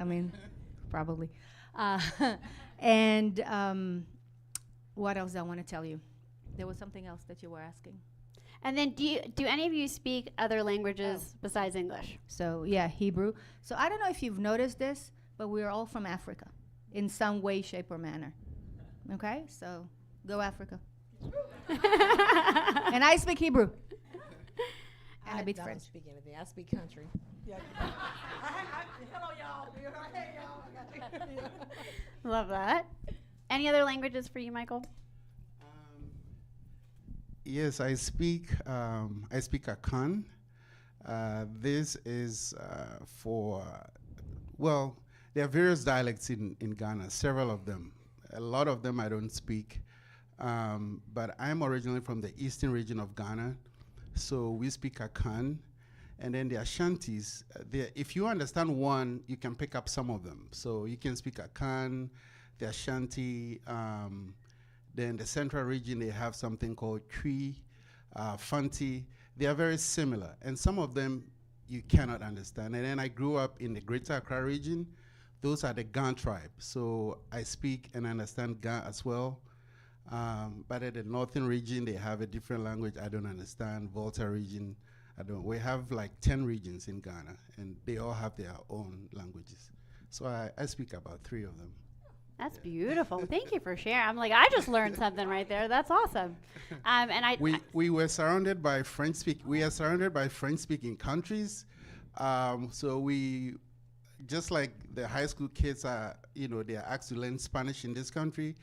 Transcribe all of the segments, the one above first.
I mean, probably. Uh, and what else I want to tell you? There was something else that you were asking. And then do any of you speak other languages besides English? So yeah, Hebrew. So I don't know if you've noticed this, but we're all from Africa in some way, shape, or manner. Okay? So go Africa. And I speak Hebrew. And a bit I don't French. speak anything. I speak country. Yeah. Hello, y'all. Hey, y'all. Love that. Any other languages for you, Michael? Yes, I speak Akan. This is for, well, there are various dialects in Ghana, several of them. A lot of them I don't speak, but I'm originally from the eastern region of Ghana, so we speak Akan. And then the Ashantis, if you understand one, you can pick up some of them. So you can speak Akan, the Ashanti, then the central region, they have something called Twi, Fanti. They are very similar, and some of them you cannot understand. And then I grew up in the Greater Accra region. Those are the Gan tribe. So I speak and understand Gan as well. But at the northern region, they have a different language I don't understand. Volta region, I don't. We have like 10 regions in Ghana, and they all have their own languages. So I speak about 3 of them. That's beautiful. Thank you for sharing. I'm like, I just learned something right there. That's awesome. And We were surrounded by We are surrounded by French-speaking countries. So we, just like the high school kids are, they are asked to learn Spanish in this country.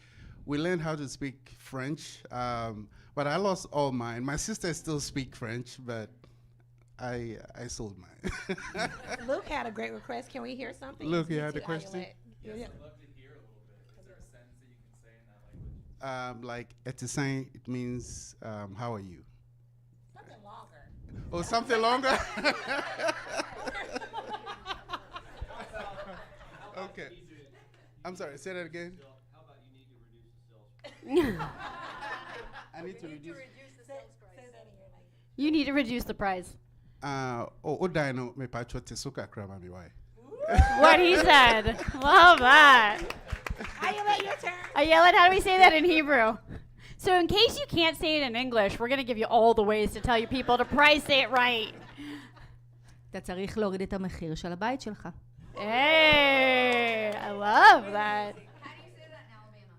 We learned how to speak French, but I lost all mine. My sisters still speak French, but I sold mine. Luke had a great request. Can we hear something? Luke, you Speak had to a question? Ayolet. Yes, Yeah. I'd love to hear a little bit. Is there a sentence that you can say in that language? Like etisain, it means how are you? Something longer. Oh, something longer? Okay. I'm sorry, say that again. How about you need to reduce the sales price? I need to reduce. Say that in your language. you need to reduce the price. Dino, me pacho te suka krama mi wai. What he said. Love that. Ayolet, your turn. Ayelet, how do we say that in Hebrew? So in case you can't say it in English, we're going to give you all the ways to tell you people to price it right. אתה צריך להוריד את המחיר של הבית שלך. Hey, I love that. How do you say that in Alabama?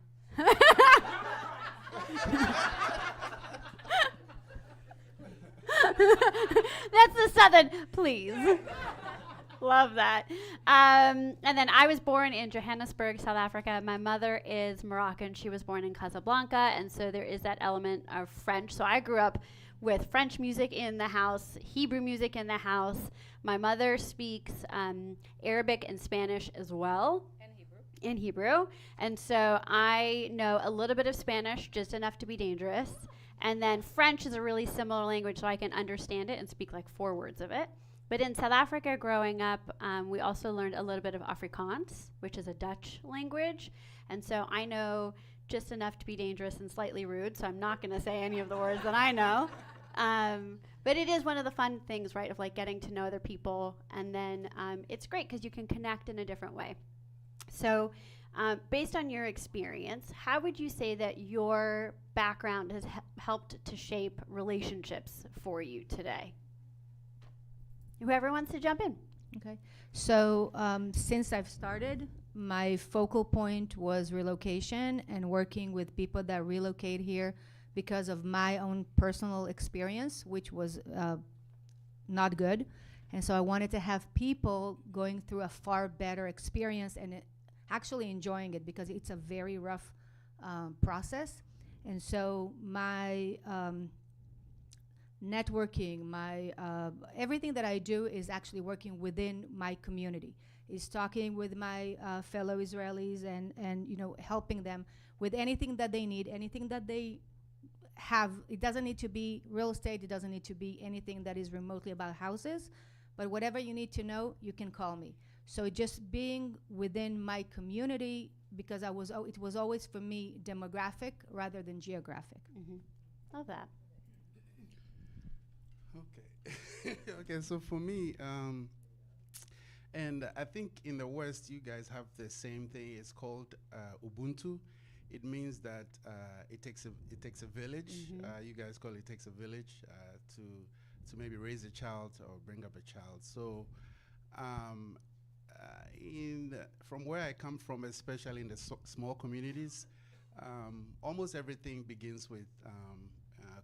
That's the Southern, please. Love that. And then I was born in Johannesburg, South Africa. My mother is Moroccan. She was born in Casablanca, and so there is that element of French. So I grew up with French music in the house, Hebrew music in the house. My mother speaks Arabic and Spanish as well. In Hebrew. And so I know a little bit of Spanish, just enough to be dangerous. And then French is a really similar language, so I can understand it and speak like 4 words of it. But in South Africa growing up, we also learned a little bit of Afrikaans, which is a Dutch language. And so I know just enough to be dangerous and slightly rude, so I'm not going to say any of the words that I know. But it is one of the fun things, right, of like getting to know other people. And then it's great because you can connect in a different way. So based on your experience, how would you say that your background has helped to shape relationships for you today? Whoever wants to jump in. Okay. So since I've started, my focal point was relocation and working with people that relocate here because of my own personal experience, which was not good. And so I wanted to have people going through a far better experience and actually enjoying it because it's a very rough process. And so my networking, my everything that I do is actually working within my community, is talking with my fellow Israelis and helping them with anything that they need, anything that they have. It doesn't need to be real estate. It doesn't need to be anything that is remotely about houses, but whatever you need to know, you can call me. So just being within my community, because it was always for me demographic rather than geographic. Love that. Okay. Okay, so for me, And I think in the West, you guys have the same thing. It's called Ubuntu. It means that it takes a village. You guys call it takes a village to maybe raise a child or bring up a child. So from where I come from, especially in the small communities, almost everything begins with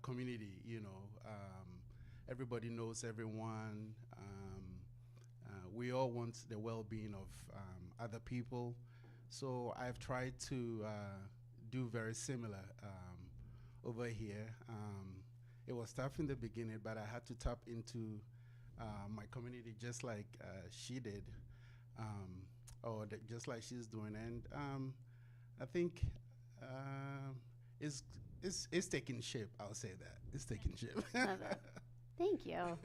community. Everybody knows everyone. We all want the well-being of other people. So I've tried to do very similar over here. It was tough in the beginning, but I had to tap into my community just like she did, or just like she's doing. And I think it's taking shape. I'll say that. It's taking shape. Love it. Thank you.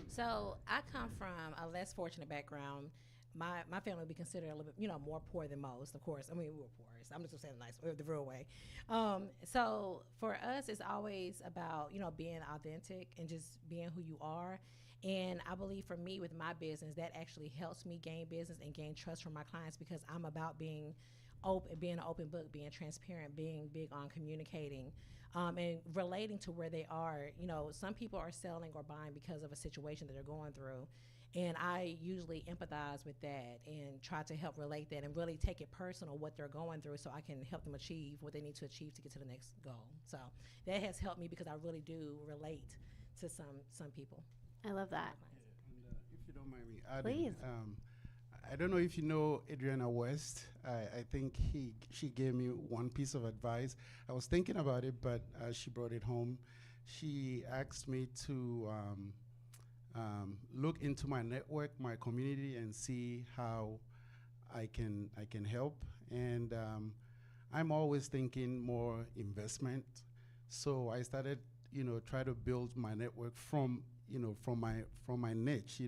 So I come from a less fortunate background. My family would be considered a little bit, more poor than most, of course. I mean, we were poor. So I'm just gonna say it nice, the real way. So for us, it's always about, being authentic and just being who you are. And I believe for me with my business, that actually helps me gain business and gain trust from my clients because I'm about being an open book, being transparent, being big on communicating. And relating to where they are. Some people are selling or buying because of a situation that they're going through. And I usually empathize with that and try to help relate that and really take it personal what they're going through so I can help them achieve what they need to achieve to get to the next goal. So that has helped me because I really do relate to some people. I love that. And, if you don't mind me adding, Please. I don't know if you know Adriana West. I think she gave me one piece of advice. I was thinking about it, but she brought it home. She asked me to look into my network, my community, and see how I can help. And I'm always thinking more investment. So I started, try to build my network from my niche.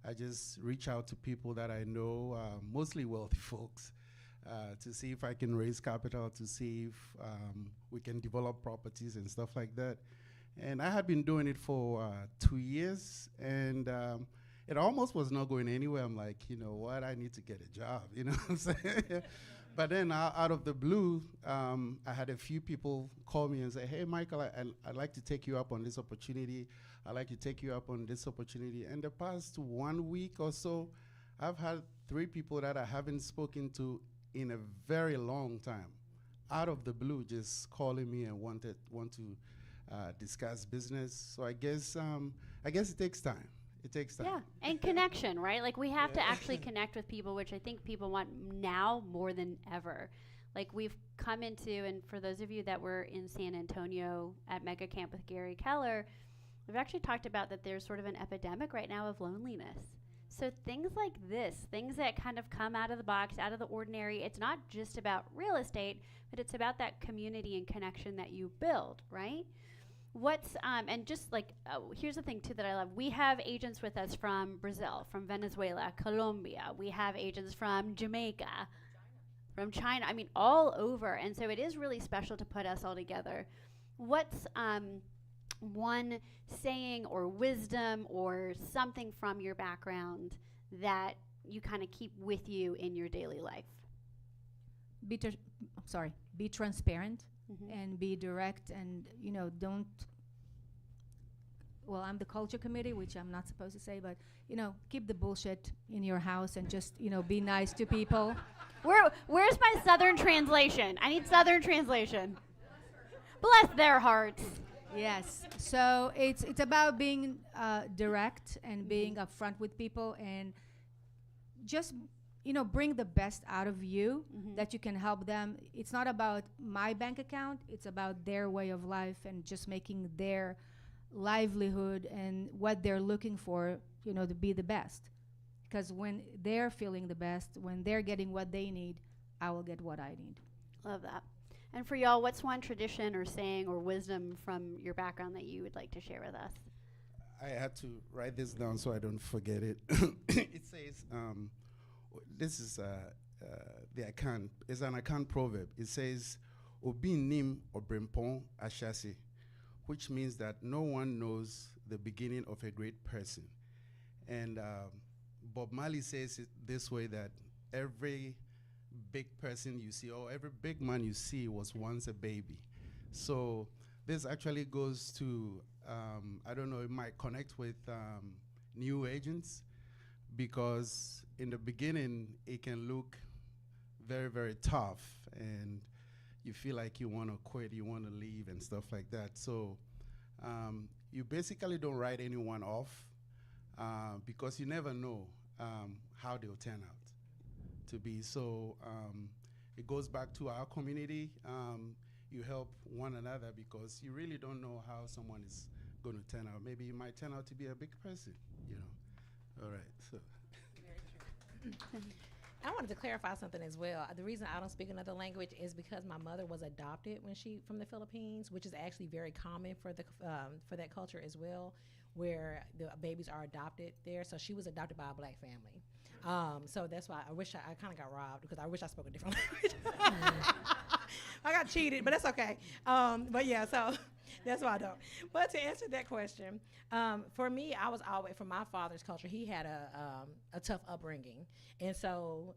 I just reach out to people that I know, mostly wealthy folks, to see if I can raise capital, to see if we can develop properties and stuff like that. And I had been doing it for 2 years, and it almost was not going anywhere. I'm like, you know what, I need to get a job, you know what I'm saying? But then out of the blue, I had a few people call me and say, hey, Michael, I'd like to take you up on this opportunity. I'd like to take you up on this opportunity. And the past 1 week or so, I've had 3 people that I haven't spoken to in a very long time, out of the blue, just calling me and want to discuss business. So I guess it takes time. It takes time. Yeah, and connection, right? Like we have to actually connect with people, which I think people want now more than ever. Like we've come into, and for those of you that were in San Antonio at Mega Camp with Gary Keller, we've actually talked about that there's sort of an epidemic right now of loneliness. So things like this, things that kind of come out of the box, out of the ordinary, it's not just about real estate, but it's about that community and connection that you build, right? And just like, here's the thing too that I love. We have agents with us from Brazil, from Venezuela, Colombia. We have agents from Jamaica, from China. I mean, all over. And so it is really special to put us all together. What's one saying or wisdom or something from your background that you kind of keep with you in your daily life? Be transparent. Mm-hmm. And be direct, and don't, well, I'm the culture committee, which I'm not supposed to say, but keep the bullshit in your house and just be nice to people. Where's my Southern translation? I need Southern translation. Bless their hearts. Yes, so it's about being direct and being upfront with people, and just bring the best out of you, that you can help them. It's not about my bank account, it's about their way of life and just making their livelihood and what they're looking for, to be the best. Because when they're feeling the best, when they're getting what they need, I will get what I need. Love that. And for y'all, what's one tradition or saying or wisdom from your background that you would like to share with us? I had to write this down so I don't forget it. It says, this is the Akan. It's an Akan proverb. It says, "Obi nim obrempon ashasi," which means that no one knows the beginning of a great person. And Bob Marley says it this way, that every big person you see, or every big man you see, was once a baby. So this actually goes to, I don't know, it might connect with new agents, because in the beginning it can look very, very tough, and you feel like you want to quit, you want to leave and stuff like that. So you basically don't write anyone off, because you never know how they'll turn out to be. So it goes back to our community. You help one another because you really don't know how someone is going to turn out. Maybe you might turn out to be a big person, you know. All right, so. I wanted to clarify something as well. The reason I don't speak another language is because my mother was adopted from the Philippines, which is actually very common for that culture as well, where the babies are adopted there. So she was adopted by a black family. So that's why I wish I kind of got robbed, because I wish I spoke a different language. I got cheated, but that's okay. But yeah, so that's why I don't. But to answer that question, for me, I was always, from my father's culture, he had a tough upbringing. And so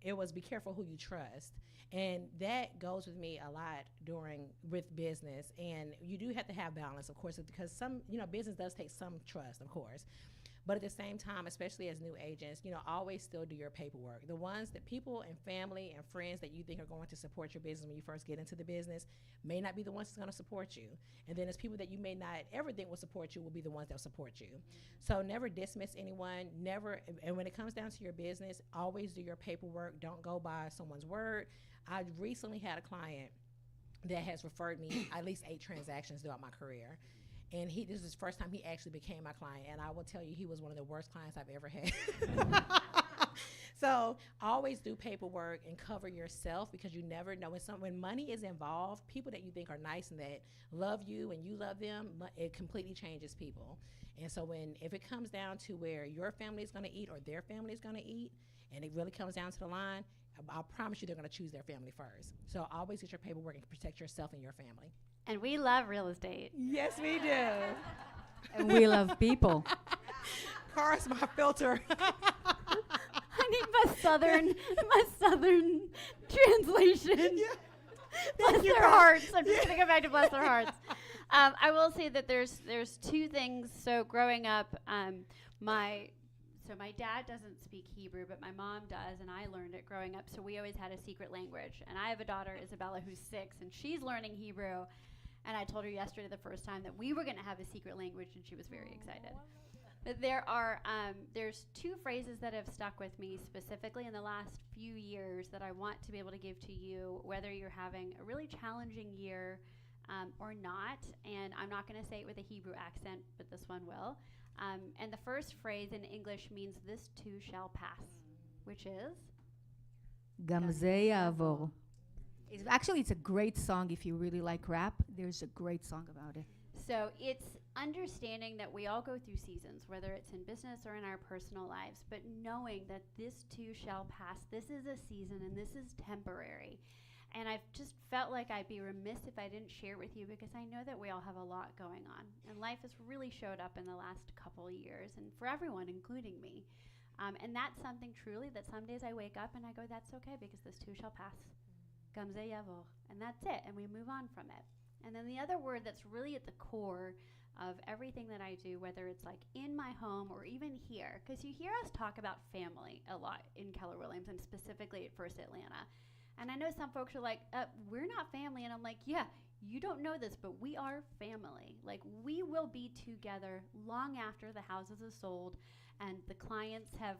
it was be careful who you trust. And that goes with me a lot with business. And you do have to have balance, of course, because business does take some trust, of course. But at the same time, especially as new agents, always still do your paperwork. The ones that people and family and friends that you think are going to support your business when you first get into the business may not be the ones that's going to support you. And then there's people that you may not ever think will support you will be the ones that will support you. So never dismiss anyone, and when it comes down to your business, always do your paperwork. Don't go by someone's word. I recently had a client that has referred me at least 8 transactions throughout my career. And this is the first time he actually became my client. And I will tell you, he was one of the worst clients I've ever had. So always do paperwork and cover yourself, because you never know. When money is involved, people that you think are nice and that love you and you love them, it completely changes people. And so if it comes down to where your family is going to eat or their family is going to eat, and it really comes down to the line, I promise you they're going to choose their family first. So always get your paperwork and protect yourself and your family. And we love real estate. Yes, we do. And we love people. Car's my filter. I need my southern translation. Yeah. Bless you, their Carl. hearts. I'm just gonna go back to bless their hearts. I will say that there's 2 things. So growing up, my dad doesn't speak Hebrew, but my mom does, and I learned it growing up. So we always had a secret language. And I have a daughter, Isabella, who's 6, and she's learning Hebrew. And I told her yesterday the first time that we were going to have a secret language, and she was very excited. But there's 2 phrases that have stuck with me specifically in the last few years that I want to be able to give to you, whether you're having a really challenging year or not. And I'm not going to say it with a Hebrew accent, but this one will. And the first phrase in English means "this too shall pass," which is? Gam ze ya'avor. It's a great song if you really like rap. There's a great song about it. So it's understanding that we all go through seasons, whether it's in business or in our personal lives, but knowing that this too shall pass. This is a season and this is temporary. And I've just felt like I'd be remiss if I didn't share with you, because I know that we all have a lot going on. And life has really showed up in the last couple of years, and for everyone, including me. And that's something truly that some days I wake up and I go, that's okay, because this too shall pass. Gam ze ya'avor. And that's it, and we move on from it. And then the other word that's really at the core of everything that I do, whether it's like in my home or even here, because you hear us talk about family a lot in Keller Williams, and specifically at First Atlanta. And I know some folks are like, we're not family. And I'm like, yeah, you don't know this, but we are family. Like, we will be together long after the houses are sold and the clients have,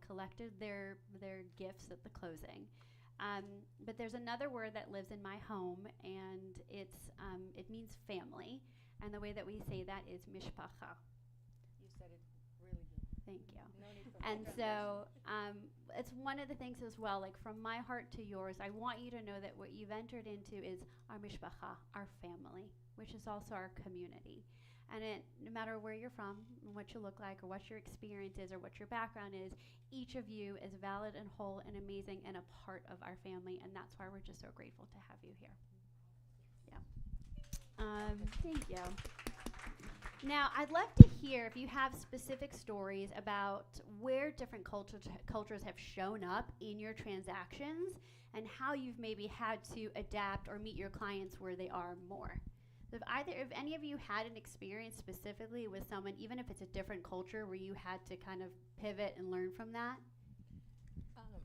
collected their gifts at the closing. But there's another word that lives in my home, and it means family. And the way that we say that is mishpacha. You said it really good. Thank you. And so it's one of the things as well, like from my heart to yours, I want you to know that what you've entered into is our mishpacha, our family, which is also our community. And no matter where you're from, what you look like, or what your experience is, or what your background is, each of you is valid and whole and amazing and a part of our family. And that's why we're just so grateful to have you here. Yeah. Thank you. Now, I'd love to hear if you have specific stories about where different cultures have shown up in your transactions and how you've maybe had to adapt or meet your clients where they are more. If any of you had an experience specifically with someone, even if it's a different culture, where you had to kind of pivot and learn from that?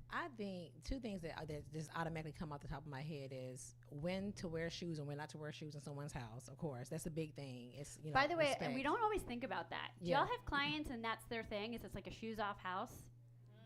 I think two things that just automatically come off the top of my head is when to wear shoes and when not to wear shoes in someone's house. Of course, that's a big thing. It's By the way, respect. and we don't always think about that. Do Yeah. y'all have clients and that's their thing? Is it's like a shoes off house?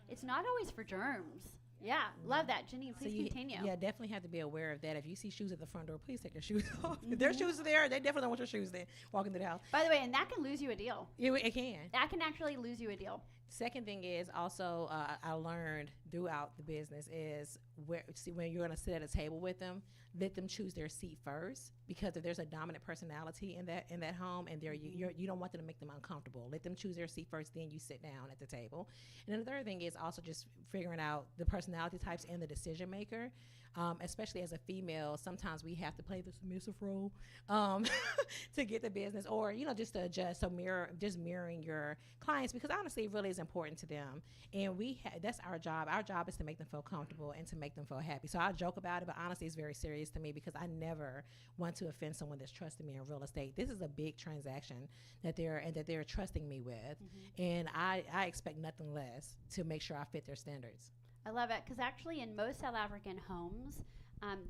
It's not always for germs. Yeah, love that. Janine, So please you continue. Yeah, definitely have to be aware of that. If you see shoes at the front door, please take your shoes off. If their shoes are there, they definitely don't want your shoes there walking through the house. By the way, and that can lose you a deal. It can. That can actually lose you a deal. Second thing is also I learned throughout the business is when you're going to sit at a table with them, let them choose their seat first, because if there's a dominant personality in that home and you don't want them to make them uncomfortable. Let them choose their seat first, then you sit down at the table. And then the third thing is also just figuring out the personality types and the decision maker. Especially as a female, sometimes we have to play the submissive role to get the business, or just to adjust. So mirroring your clients, because honestly, it really is important to them, and that's our job. Our job is to make them feel comfortable and to make them feel happy. So I joke about it, but honestly, it's very serious to me, because I never want to offend someone that's trusting me in real estate. This is a big transaction that they're trusting me with, and I expect nothing less to make sure I fit their standards. I love it, because actually in most South African homes,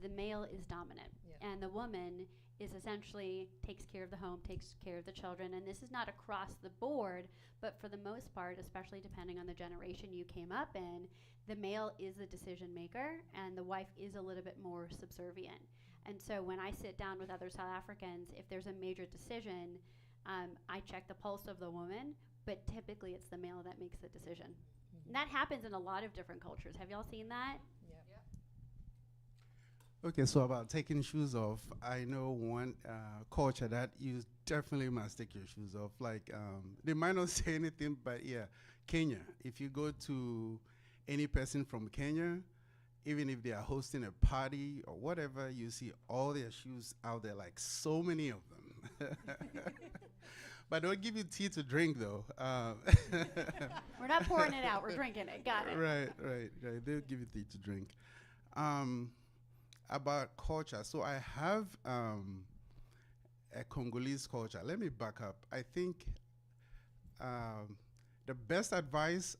the male is dominant, and the woman is essentially takes care of the home, takes care of the children, and this is not across the board, but for the most part, especially depending on the generation you came up in, the male is the decision maker, and the wife is a little bit more subservient. And so when I sit down with other South Africans, if there's a major decision, I check the pulse of the woman, but typically it's the male that makes the decision. And that happens in a lot of different cultures. Have y'all seen that? Okay, so about taking shoes off, I know one culture that you definitely must take your shoes off. Like, they might not say anything, but yeah, Kenya. If you go to any person from Kenya, even if they are hosting a party or whatever, you see all their shoes out there, like so many of them. But they'll give you tea to drink, though. We're not pouring it out. We're drinking it. Got it. Right. They'll give you tea to drink. About culture. So I have a Congolese culture. Let me back up. I think the best advice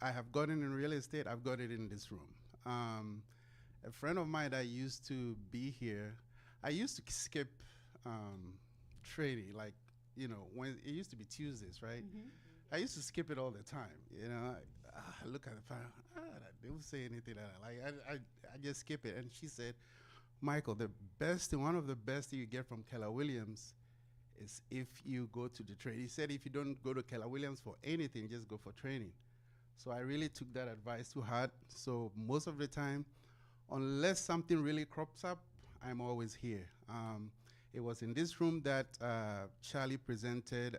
I have gotten in real estate, I've got it in this room. A friend of mine that used to be here, I used to skip trading, like, when it used to be Tuesdays, right? I used to skip it all the time. I look at the file, they don't say anything that I like. I just skip it. And she said, Michael, one of the best thing you get from Keller Williams is if you go to the trade. He said if you don't go to Keller Williams for anything, just go for training. So I really took that advice to heart. So most of the time, unless something really crops up, I'm always here. It was in this room that Charlie presented.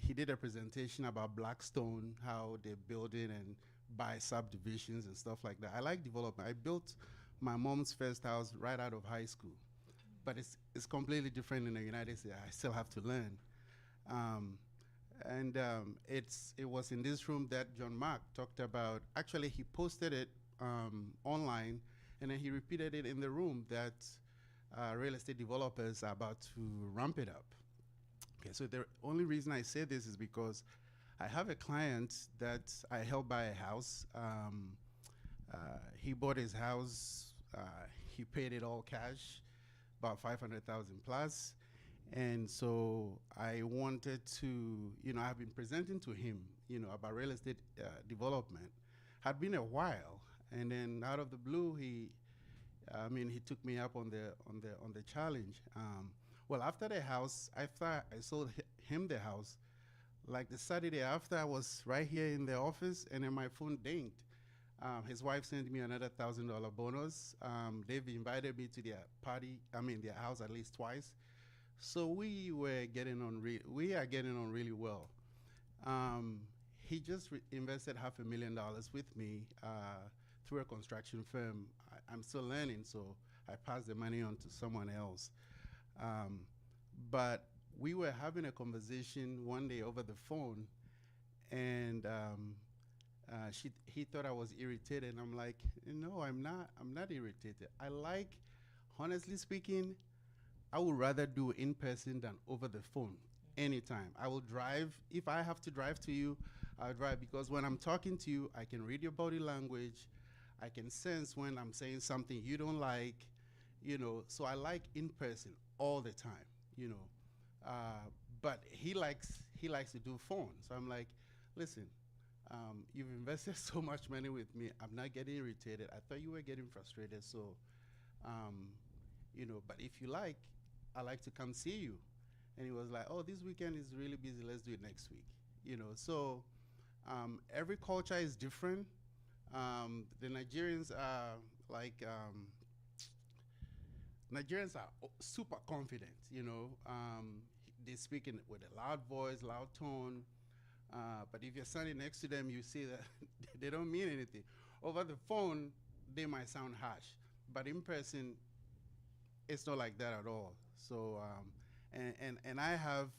He did a presentation about Blackstone, how they build it and buy subdivisions and stuff like that. I like development. I built my mom's first house right out of high school, but it's completely different in the United States. I still have to learn. It was in this room that John Mark talked about. Actually, he posted it online, and then he repeated it in the room that real estate developers are about to ramp it up. Okay, so the only reason I say this is because I have a client that I helped buy a house. He bought his house. He paid it all cash, about $500,000 plus. And so I wanted to, I've been presenting to him, about real estate development. Had been a while, and then out of the blue, he took me up on the challenge. Well, after the house, after I sold him the house, like the Saturday after, I was right here in the office, and then my phone dinged. His wife sent me another $1,000 bonus. They've invited me to their their house at least twice. So we are getting on really well. He just invested $500,000 with me through a construction firm. I'm still learning, so I passed the money on to someone else. But we were having a conversation one day over the phone, and he thought I was irritated, and I'm like, no, I'm not. I'm not irritated. Honestly speaking, I would rather do in person than over the phone anytime. I will drive. If I have to drive to you, I'll drive, because when I'm talking to you, I can read your body language. I can sense when I'm saying something you don't like, so I like in person all the time, but he likes to do phone. So I'm like, listen, you've invested so much money with me. I'm not getting irritated. I thought you were getting frustrated. So, but if you like, I like to come see you. And he was like, oh, this weekend is really busy. Let's do it next week. So every culture is different. The Nigerians are like, Nigerians are super confident, they speak with a loud voice, loud tone. But if you're standing next to them, you see that they don't mean anything. Over the phone, they might sound harsh, but in person, it's not like that at all. So, and I have,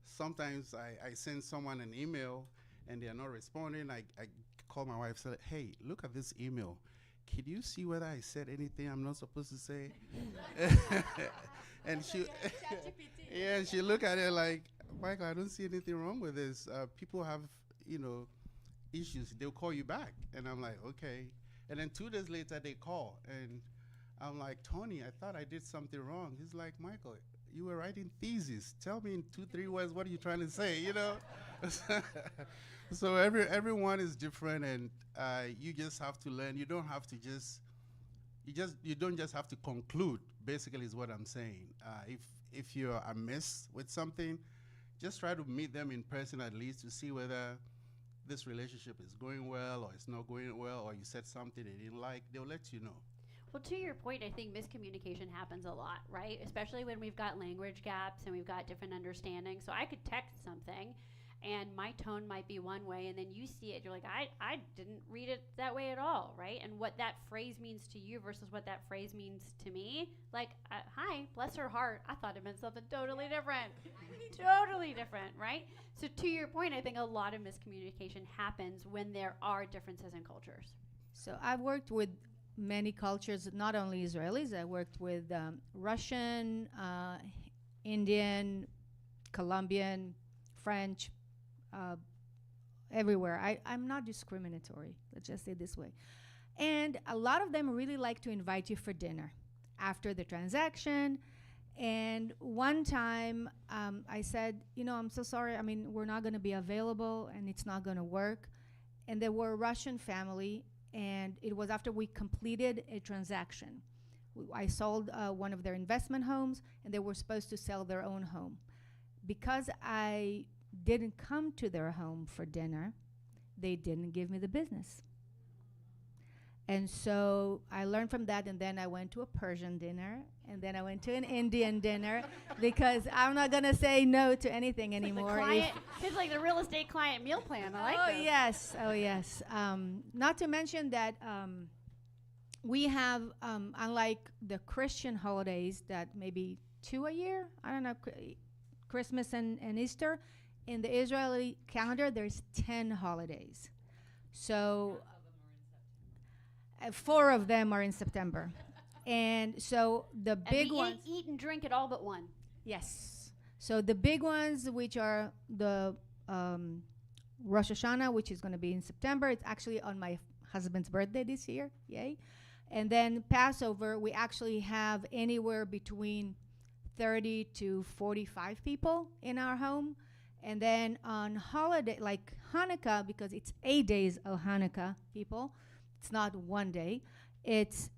sometimes I send someone an email and they're not responding. I call my wife, say, hey, look at this email. Can you see whether I said anything I'm not supposed to say? And she, yeah, and she look at it like, Michael, I don't see anything wrong with this. People have, issues. They'll call you back. And I'm like, okay. And then 2 days later, they call. And I'm like, Tony, I thought I did something wrong. He's like, Michael, you were writing thesis. Tell me in 2-3 words, what are you trying to say, So everyone is different, and you just have to learn. You don't have to you don't just have to conclude, basically is what I'm saying. If you're amiss with something, just try to meet them in person at least to see whether this relationship is going well or it's not going well, or you said something they didn't like. They'll let you know. Well, to your point, I think miscommunication happens a lot, right? Especially when we've got language gaps and we've got different understandings. So I could text something and my tone might be one way, and then you see it, you're like, I didn't read it that way at all, right? And what that phrase means to you versus what that phrase means to me, like, hi, bless her heart, I thought it meant something totally different. Totally different, right? So to your point, I think a lot of miscommunication happens when there are differences in cultures. So I've worked with many cultures, not only Israelis. I worked with Russian, Indian, Colombian, French, everywhere. I'm not discriminatory, let's just say it this way. And a lot of them really like to invite you for dinner after the transaction. And one time I said, I'm so sorry. I mean, we're not going to be available and it's not going to work. And they were a Russian family, and it was after we completed a transaction. I sold one of their investment homes, and they were supposed to sell their own home. Because I didn't come to their home for dinner, they didn't give me the business. And so I learned from that, and then I went to a Persian dinner, and then I went to an Indian dinner, because I'm not going to say no to anything anymore. It's like the real estate client meal plan. I like this. Yes. Oh, yes. Not to mention that we have, unlike the Christian holidays that maybe 2 a year, I don't know, Christmas and Easter, in the Israeli calendar, there's 10 holidays. So 4 of them are in September. And so the big ones. Eat and drink it all but one. Yes. So the big ones, which are the Rosh Hashanah, which is going to be in September. It's actually on my husband's birthday this year. Yay. And then Passover, we actually have anywhere between 30 to 45 people in our home. And then on holiday, like Hanukkah, because it's 8 days of Hanukkah, people, it's not one day.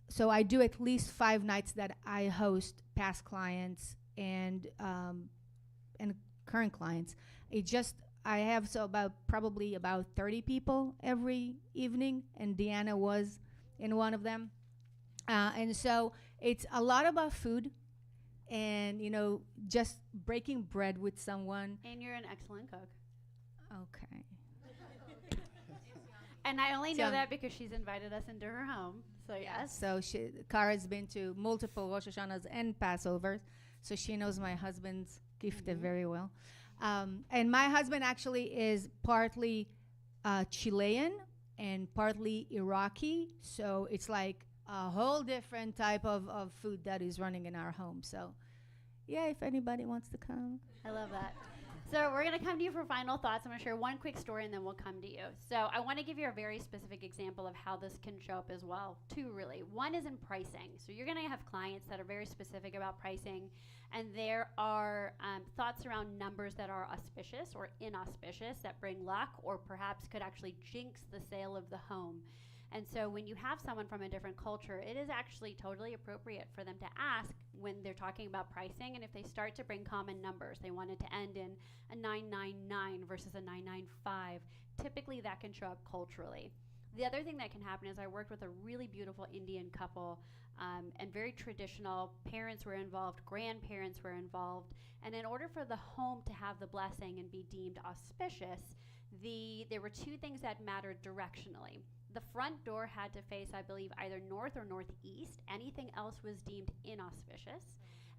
So I do at least 5 nights that I host past clients and current clients. I have probably about 30 people every evening, and Deanna was in one of them. And so it's a lot about food. And, just breaking bread with someone. And you're an excellent cook. Okay. And I only know that because she's invited us into her home. So, yes. So Kara's been to multiple Rosh Hashanahs and Passovers. so she knows my husband's gift very well. And my husband actually is partly Chilean and partly Iraqi, so it's like a whole different type of food that is running in our home. So, yeah, if anybody wants to come. I love that. So we're going to come to you for final thoughts. I'm going to share one quick story and then we'll come to you. So I want to give you a very specific example of how this can show up as well. Two, really. One is in pricing. So you're going to have clients that are very specific about pricing, and there are thoughts around numbers that are auspicious or inauspicious that bring luck or perhaps could actually jinx the sale of the home. And so when you have someone from a different culture, it is actually totally appropriate for them to ask when they're talking about pricing. And if they start to bring common numbers, they want it to end in a 999 versus a 995, typically that can show up culturally. The other thing that can happen is I worked with a really beautiful Indian couple, and very traditional. Parents were involved, grandparents were involved. And in order for the home to have the blessing and be deemed auspicious, there were two things that mattered directionally. The front door had to face, I believe, either north or northeast. Anything else was deemed inauspicious.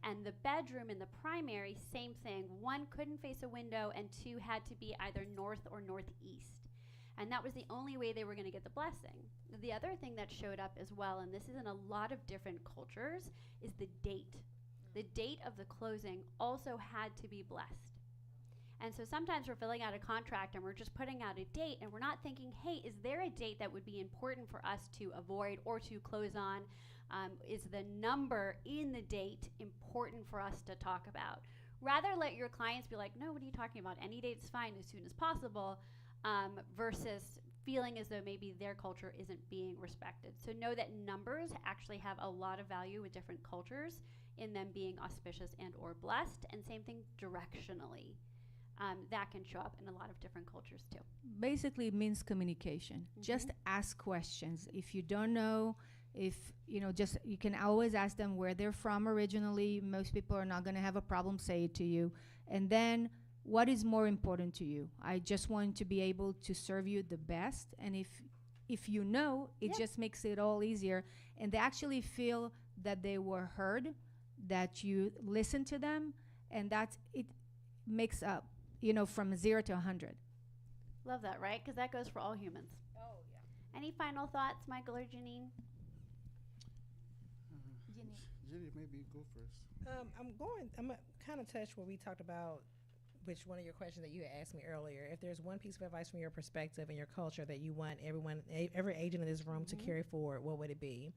And the bedroom in the primary, same thing. One couldn't face a window, and two had to be either north or northeast. And that was the only way they were going to get the blessing. The other thing that showed up as well, and this is in a lot of different cultures, is the date. The date of the closing also had to be blessed. And so sometimes we're filling out a contract and we're just putting out a date and we're not thinking, hey, is there a date that would be important for us to avoid or to close on? Is the number in the date important for us to talk about? Rather let your clients be like, no, what are you talking about? Any date's fine as soon as possible, versus feeling as though maybe their culture isn't being respected. So know that numbers actually have a lot of value with different cultures in them being auspicious and or blessed, and same thing directionally. That can show up in a lot of different cultures too. Basically, it means communication. Just ask questions. If you don't know, just you can always ask them where they're from originally. Most people are not going to have a problem say it to you. And then, what is more important to you? I just want to be able to serve you the best. And if you know, it just makes it all easier. And they actually feel that they were heard, that you listened to them, and that it makes up, from 0 to 100. Love that, right? Because that goes for all humans. Oh, yeah. Any final thoughts, Michael or Janine? Jenny, maybe go first. I'm gonna kind of touch what we talked about, which one of your questions that you had asked me earlier. If there's one piece of advice from your perspective and your culture that you want every agent in this room to carry forward, what would it be?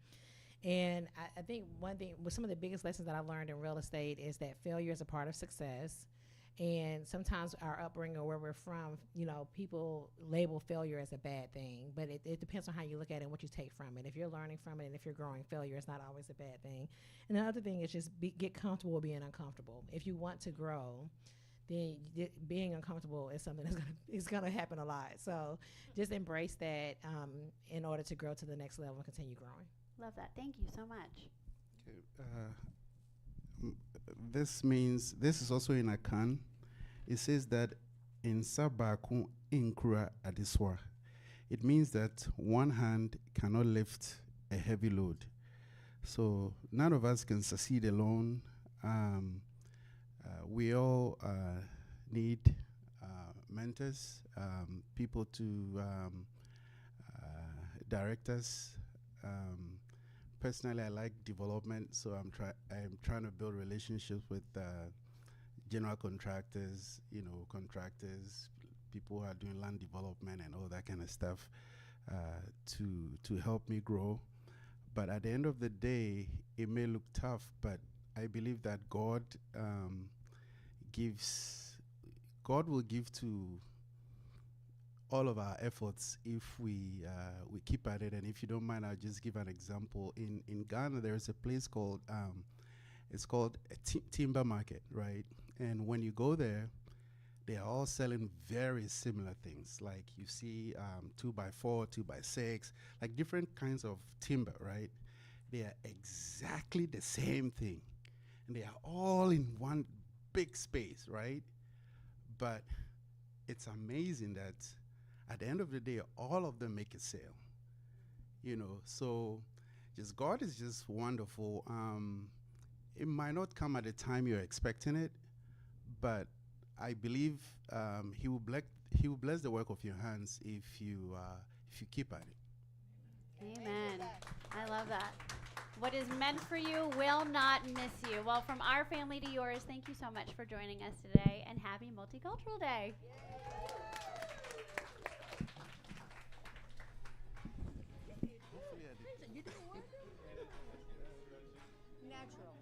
And I think one thing, some of the biggest lessons that I've learned in real estate is that failure is a part of success. And sometimes our upbringing or where we're from, people label failure as a bad thing, but it depends on how you look at it and what you take from it. If you're learning from it and if you're growing, failure is not always a bad thing. And the other thing is just get comfortable with being uncomfortable. If you want to grow, then being uncomfortable is something that's gonna happen a lot. So just embrace that in order to grow to the next level and continue growing. Love that. Thank you so much. Okay, this is also in Akan. It says that in Sabaku Inkura Adiswa. It means that one hand cannot lift a heavy load. So none of us can succeed alone. We all need mentors, people to direct us. Personally, I like development, so I'm trying to build relationships with general contractors, contractors, people who are doing land development and all that kind of stuff, to help me grow. But at the end of the day, it may look tough, but I believe that God will give to all of our efforts if we keep at it. And if you don't mind, I'll just give an example. In Ghana, there is a place called it's called a timber market, right? And when you go there, they are all selling very similar things. Like you see 2x4, 2x6, like different kinds of timber, right? They are exactly the same thing. And they are all in one big space, right? But it's amazing that at the end of the day, all of them make a sale. So God is just wonderful. it might not come at the time you're expecting it, but I believe he will bless the work of your hands if you keep at it. Amen. I love that. What is meant for you will not miss you. Well, from our family to yours, thank you so much for joining us today, and happy Multicultural Day. Natural.